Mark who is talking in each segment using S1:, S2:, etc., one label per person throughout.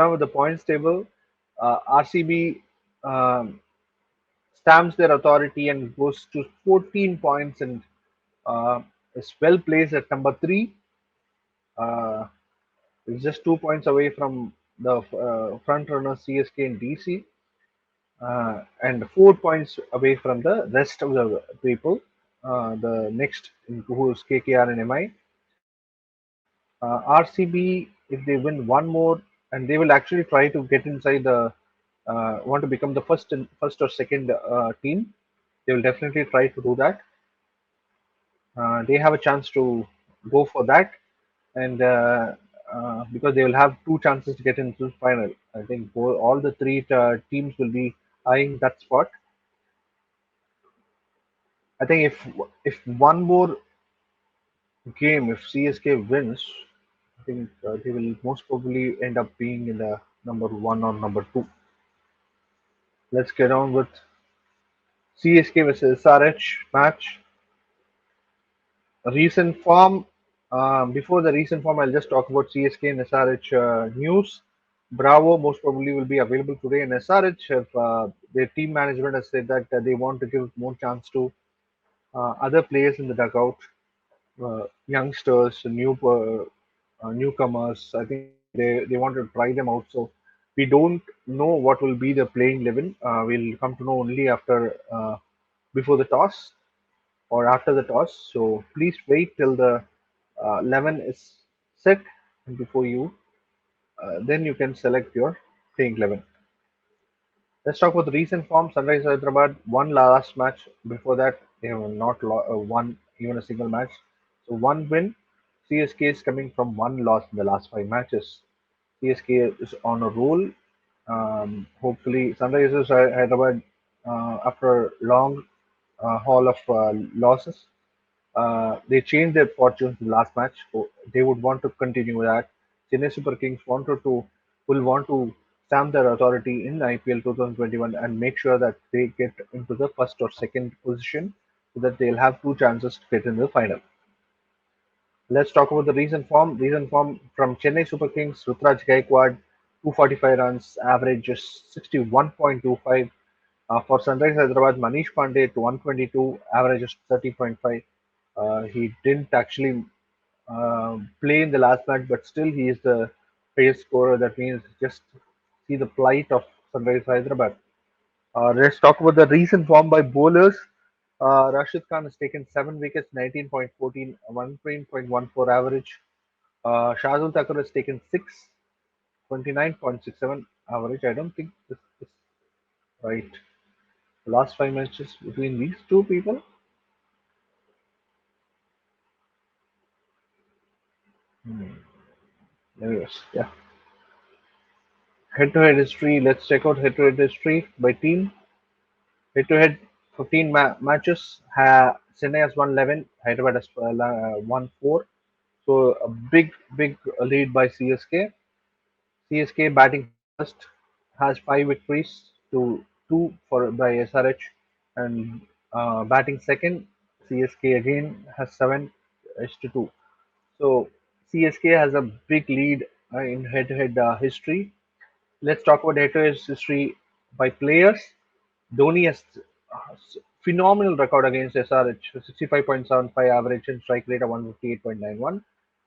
S1: on with the points table. RCB um, stamps their authority and goes to 14 points and uh, is well placed at number three. Uh, it's just 2 points away from the front runner CSK and DC, and 4 points away from the rest of the people. The next who is KKR and MI. RCB, if they win one more, and they will actually try to get inside the want to become the first or second team. They will definitely try to do that. They have a chance to go for that, and because they will have two chances to get into the final. I think all the three teams will be eyeing that spot. I think if one more game, if CSK wins, I think they will most probably end up being in the number one or number two. Let's get on with CSK versus SRH match. Recent form. Before the recent form, I'll just talk about CSK and SRH news. Bravo most probably will be available today, and SRH have their team management has said that they want to give more chance to other players in the dugout, youngsters, newcomers. I think they want to try them out. So we don't know what will be the playing 11. We'll come to know only after before the toss or after the toss. So please wait till the 11 is set before you. Then you can select your playing 11. Let's talk about the recent form. Sunrise Hyderabad won last match. Before that, they have not won even a single match. So one win. CSK is coming from one loss in the last five matches. CSK is on a roll. Hopefully, Sunrisers Hyderabad, after a long haul of losses, they changed their fortunes in the last match. So they would want to continue that. Chennai Super Kings will want to stamp their authority in IPL 2021 and make sure that they get into the first or second position so that they'll have two chances to get into the final. Let's talk about the recent form. Recent form from Chennai Super Kings, Rutraj Gaikwad, 245 runs, average is 61.25. For Sunrise Hyderabad, Manish Pandey to 122, average is 30.5. He didn't actually play in the last match, but still he is the highest scorer. That means just see the plight of Sunrise Hyderabad. Let's talk about the recent form by bowlers. Rashid Khan has taken 7 wickets, 19.14, 1.14 average. Shazul Thakur has taken 6, 29.67 average. I don't think this is right. The last five matches between these two people. Hmm. Anyways, yeah. Head-to-head history. Let's check out head-to-head history by team. Head-to-head, 15 matches. Chennai has won 11. Hyderabad has won 4. So a big lead by CSK. CSK batting first has 5 victories to 2 by SRH, and batting second, CSK again has 7 to 2. So CSK has a big lead in head-to-head history. Let's talk about head-to-head history by players. Dhoni has phenomenal record against SRH, 65.75 average and strike rate of 158.91.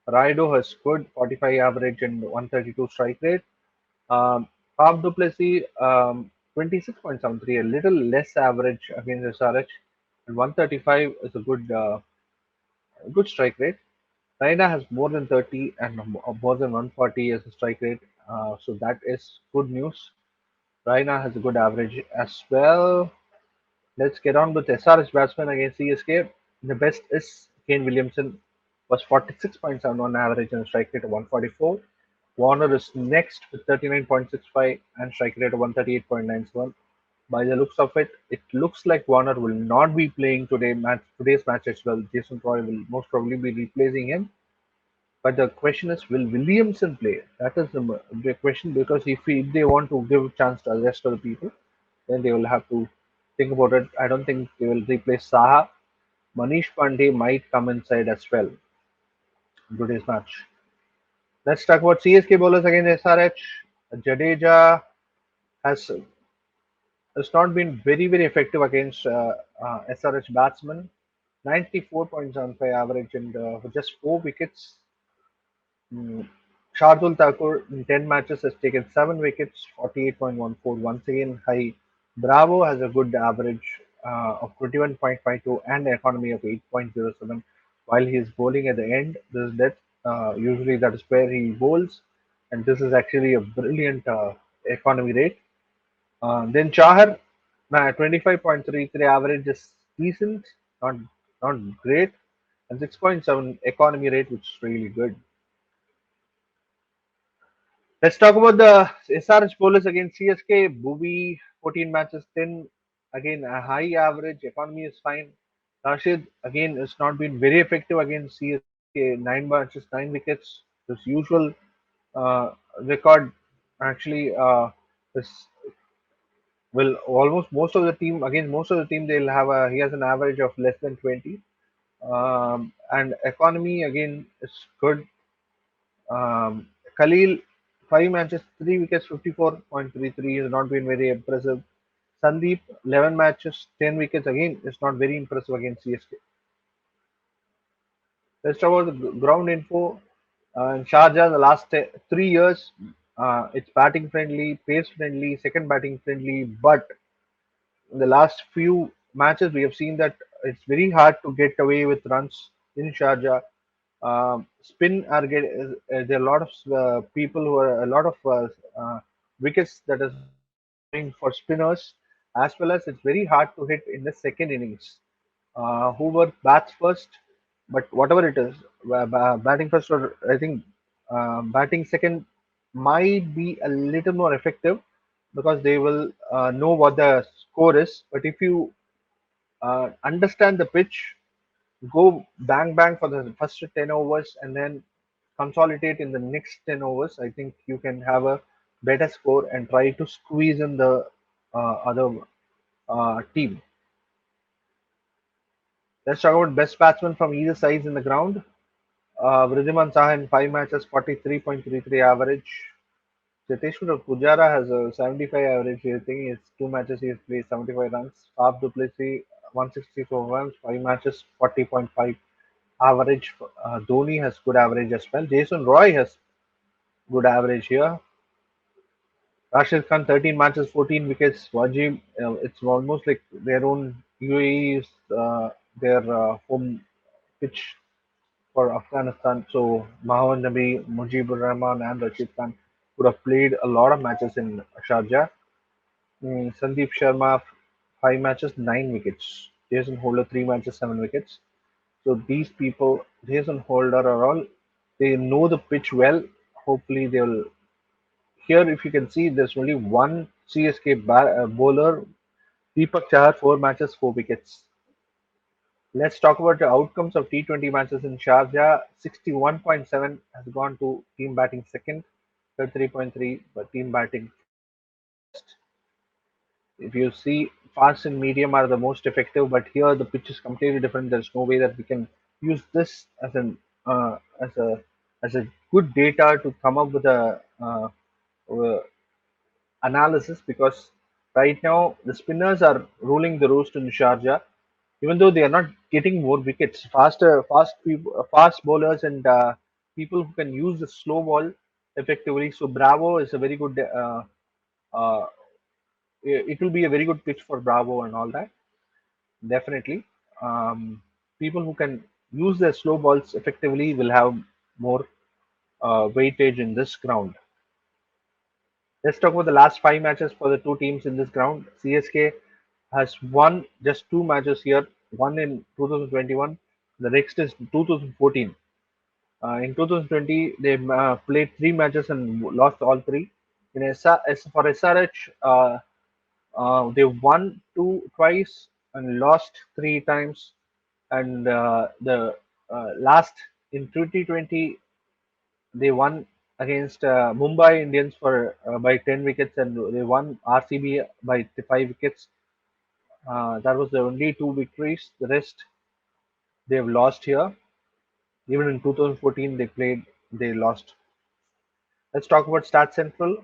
S1: Raido has good 45 average and 132 strike rate. Faf du Plessis, 26.73, a little less average against SRH, and 135 is a good strike rate. Raina has more than 30 and more than 140 as a strike rate, so that is good news. Raina has a good average as well. Let's get on with SRH batsman against CSK. The best is Kane Williamson, was 46.71 average and strike rate of 144. Warner is next with 39.65 and strike rate of 138.97. By the looks of it, it looks like Warner will not be playing today's match as well. Jason Roy will most probably be replacing him. But the question is, will Williamson play? That is the question, because if they want to give a chance to the rest of the people, then they will have to think about it. I don't think they will replace Saha. Manish Pandey might come inside as well in today's match. Let's talk about CSK bowlers against SRH. Jadeja has not been very effective against SRH batsmen. 94.75 average and just 4 wickets. Mm, Shardul Thakur in 10 matches has taken 7 wickets, 48.14. Once again, high. Bravo has a good average of 21.52 and an economy of 8.07 while he is bowling at the end. This is that usually that is where he bowls, and this is actually a brilliant economy rate. Then Chahar, 25.33 average is decent, not not great, and 6.7 economy rate, which is really good. Let's talk about the SRH bowlers against CSK. Bhuvi, 14 matches, 10. Again, a high average. Economy is fine. Rashid, again, has not been very effective against CSK. 9 matches, 9 wickets. This usual record actually is will almost most of the team against most of the team they'll have a he has an average of less than 20, and economy again is good. Khalil, 5 matches, 3 wickets, 54.33 has not been very impressive. Sandeep, 11 matches, 10 wickets, again, is not very impressive against CSK. Let's talk about the ground info. In Sharjah, the last 3 years, it's batting friendly, pace friendly, second batting friendly, but in the last few matches, we have seen that it's very hard to get away with runs in Sharjah. Spin are get there are a lot of people who are a lot of wickets that is going for spinners, as well as it's very hard to hit in the second innings. Whoever bats first, but whatever it is, batting first or I think batting second might be a little more effective because they will know what the score is. But if you understand the pitch, go bang bang for the first 10 overs and then consolidate in the next 10 overs. I think you can have a better score and try to squeeze in the other team. Let's talk about best batsman from either side in the ground. Vridhiman Saha in 5 matches, 43.33 average. Cheteshwar Pujara has a 75 average. I think it's 2 matches he has played 75 runs. Fab Duplessis 164 runs, 5 matches, 40.5 average. Dhoni has good average as well. Jason Roy has good average here. Rashid Khan 13 matches, 14 wickets. Wajib, it's almost like their own UAE is their home pitch for Afghanistan. So Mahmoud Nabi, Mujibur Rahman, and Rashid Khan would have played a lot of matches in Sharjah. Sandeep Sharma, 5 matches, 9 wickets. Jason Holder, 3 matches, 7 wickets. So these people, Jason Holder are all, they know the pitch well. Hopefully they will. Here, if you can see, there's only one CSK bowler, Deepak Chahar, 4 matches, 4 wickets. Let's talk about the outcomes of T20 matches in Sharjah. 61.7 has gone to team batting second, 33.3 but team batting first. If you see, fast and medium are the most effective, but here the pitch is completely different. There's no way that we can use this as an as a good data to come up with a uh, analysis because right now the spinners are ruling the roost in Sharjah, even though they are not getting more wickets. Fast bowlers and people who can use the slow ball effectively. So Bravo is a very good. Uh, it will be a very good pitch for Bravo and all that. Definitely, people who can use their slow balls effectively will have more weightage in this ground. Let's talk about the last 5 matches for the two teams in this ground. CSK has won just 2 matches here, one in 2021, the next is 2014. In 2020, they played 3 matches and lost all three. In for SRH, they won two twice and lost 3 times. And the last in 2020, they won against Mumbai Indians for by 10 wickets and they won RCB by 5 wickets. That was the only two victories. The rest they've lost here. Even in 2014, they lost. Let's talk about Stats Central.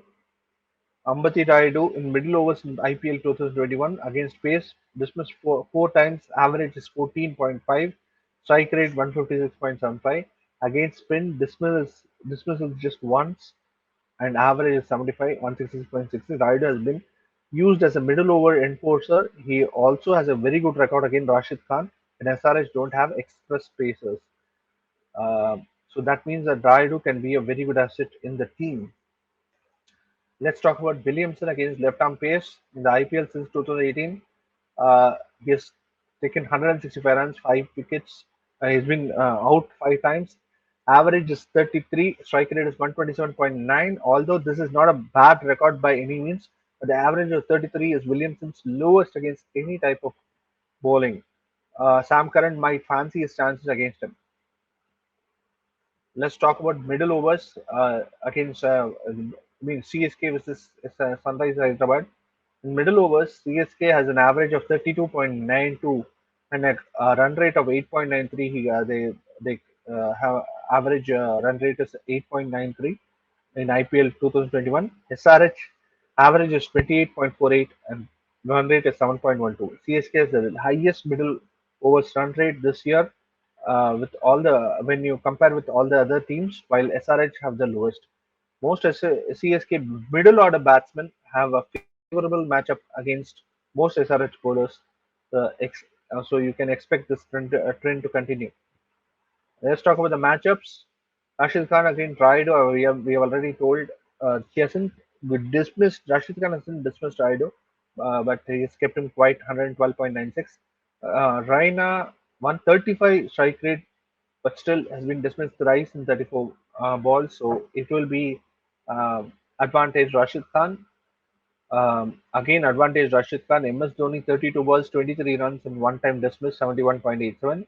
S1: Ambati Rayudu in middle overs in IPL 2021 against pace dismissed four times, average is 14.5, strike rate 156.75. Against spin, dismissals just once and average is 75, 166.6. Rayudu has been used as a middle over enforcer. He also has a very good record against Rashid Khan, and SRH don't have express pacers. So that means that Rayudu can be a very good asset in the team. Let's talk about Williamson against left-arm pace in the IPL since 2018. He has taken 165 runs, 5 wickets. He's been out 5 times. Average is 33. Strike rate is 127.9. Although this is not a bad record by any means, but the average of 33 is Williamson's lowest against any type of bowling. Sam Curran might fancy his chances against him. Let's talk about middle overs against CSK versus Sunrise Hyderabad. In middle overs, CSK has an average of 32.92 and a run rate of 8.93. They have average run rate is 8.93 in IPL 2021. SRH average is 28.48 and run rate is 7.12. CSK is the highest middle overs run rate this year with all the when you compare with all the other teams, while SRH have the lowest. Most CSK middle order batsmen have a favorable matchup against most SRH bowlers. So you can expect this trend to continue. Let's talk about the matchups. Rashid Khan against Raido. We have already told he hasn't dismissed. Rashid Khan hasn't dismissed Raido, but he has kept him quite 112.96. Raina 135 strike rate, but still has been dismissed thrice in 34 balls. So it will be advantage Rashid Khan. Again, advantage Rashid Khan. MS Dhoni 32 balls, 23 runs, and one time dismissed 71.87.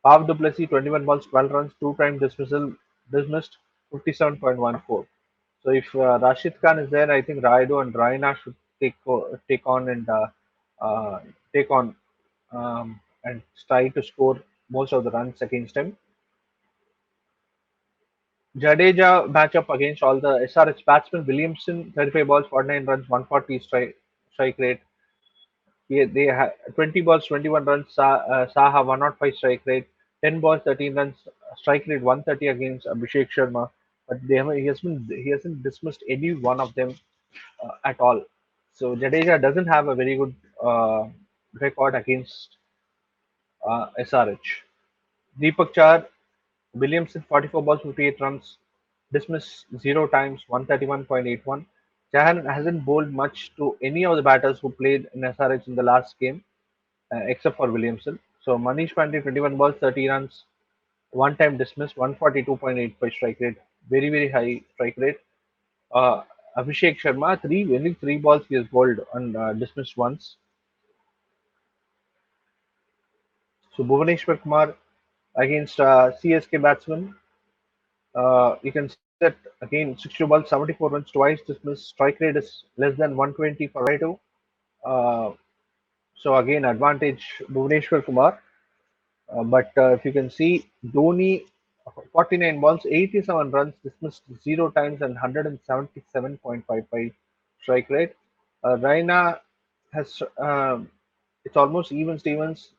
S1: Half Duplessis 21 balls, 12 runs, two time dismissed 57.14. So if Rashid Khan is there, I think Raido and Raina should take on and uh, take on and try to score most of the runs against him. Jadeja matchup against all the SRH batsmen. Williamson 35 balls, 49 runs, 140 strike rate. They have 20 balls, 21 runs. Saha 105 strike rate. 10 balls, 13 runs. Strike rate 130 against Abhishek Sharma. But he hasn't dismissed any one of them at all. So Jadeja doesn't have a very good record against SRH. Deepak Char, Williamson 44 balls, 58 runs, dismissed 0 times, 131.81. Jahan hasn't bowled much to any of the batters who played in SRH in the last game, except for Williamson. So Manish Pandey 21 balls, 30 runs, one time dismissed, 142.85 strike rate, very very high strike rate. Uh, Abhishek Sharma, only three balls he has bowled and dismissed once. So Bhuvaneshwar Kumar against CSK batsman, you can see that again 60 balls, 74 runs, twice dismissed. Strike rate is less than 120 for Raidu. Uh, so again, advantage Bhuvaneshwar Kumar. But if you can see, Dhoni 49 balls, 87 runs, dismissed 0 times, and 177.55 strike rate. Raina has it's almost even Stevens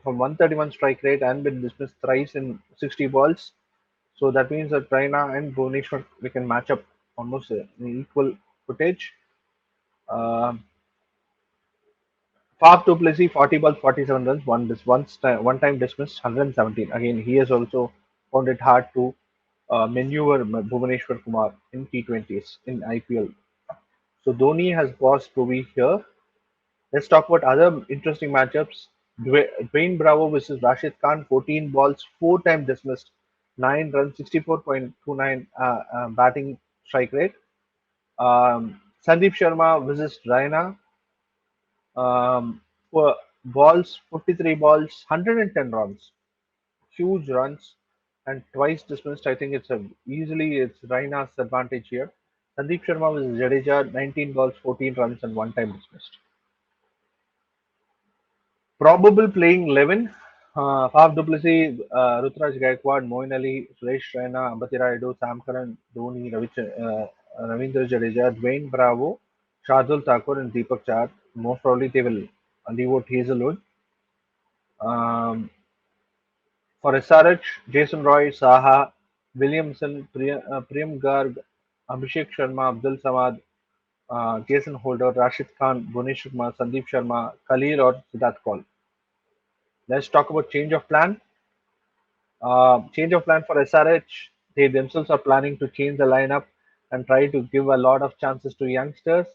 S1: from 131 strike rate and been dismissed thrice in 60 balls. So that means that Raina and Bhuvaneshwar we can match up almost in equal footage. Uh, Faf Duplessis 40 balls, 47 runs, one time dismissed, 117. Again, he has also found it hard to maneuver Bhuvaneshwar Kumar in T20s in IPL. So Dhoni has paused to be here. Let's talk about other interesting matchups. Dwayne Bravo versus Rashid Khan, 14 balls, four time dismissed, 9 runs, 64.29 batting strike rate. Sandeep Sharma versus Raina, for balls, 53 balls, 110 runs, huge runs, and twice dismissed. I think it's Raina's advantage here. Sandeep Sharma was Jadeja, 19 balls, 14 runs, and one time dismissed. Probable playing 11. Faf Duplessis, Rutraj Gaikwad, Moin Ali, Suresh Raina, Ambati Rayudu, Sam Curran, Dhoni, Ravindra Jadeja, Dwayne Bravo, Shardul Thakur and Deepak Char. Most probably they will devote Hazelwood. Um, for SRH, Jason Roy, Saha, Williamson, Priyam Garg, Abhishek Sharma, Abdul Samad, Jason Holder, Rashid Khan, Bhunesh Sharma, Sandeep Sharma, Khalil or Siddharth Kaul. Let's talk about change of plan. Change of plan for SRH. They themselves are planning to change the lineup and try to give a lot of chances to youngsters.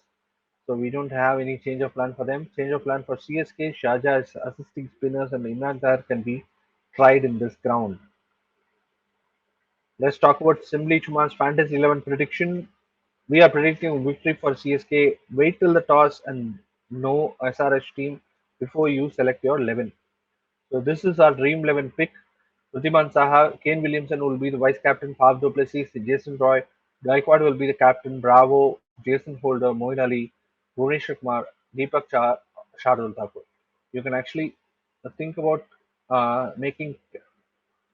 S1: So we don't have any change of plan for them. Change of plan for CSK. Sharjah is assisting spinners and Imran Tahir can be tried in this ground. Let's talk about Simbly Chumma's Fantasy 11 prediction. We are predicting victory for CSK. Wait till the toss and know SRH team before you select your 11. So this is our dream 11 pick. Ridhiman Saha, Kane Williamson will be the vice captain, Faf du Plessis, Jason Roy, Gaikwad will be the captain, Bravo, Jason Holder, Moin Ali, Bhunesh Kumar, Deepak Char, Shardul Thakur. You can actually think about making,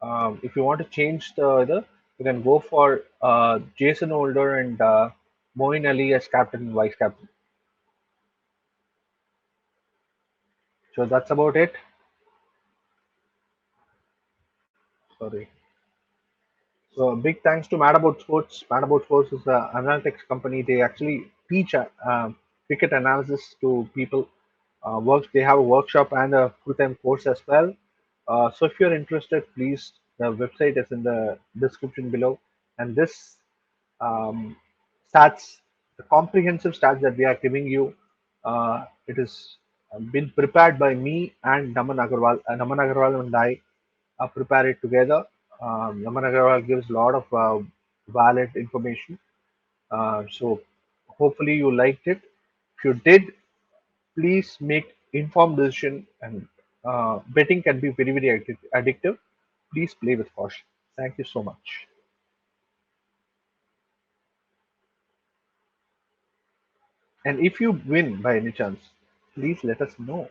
S1: if you want to change you can go for Jason Holder and Moin Ali as captain and vice captain. So that's about it. Sorry. So big thanks to Mad About Sports. Mad About Sports is the analytics company. They actually teach cricket analysis to people. Works. They have a workshop and a full-time course as well. So if you're interested, please the website is in the description below. And this um, stats, the comprehensive stats that we are giving you, it is been prepared by me and Naman Agarwal. Naman Agarwal and I prepare it together. Naman Agarwal gives a lot of valid information. So hopefully you liked it. If you did, please make informed decision. And betting can be very very addictive. Please play with caution. Thank you so much. And if you win by any chance, please let us know.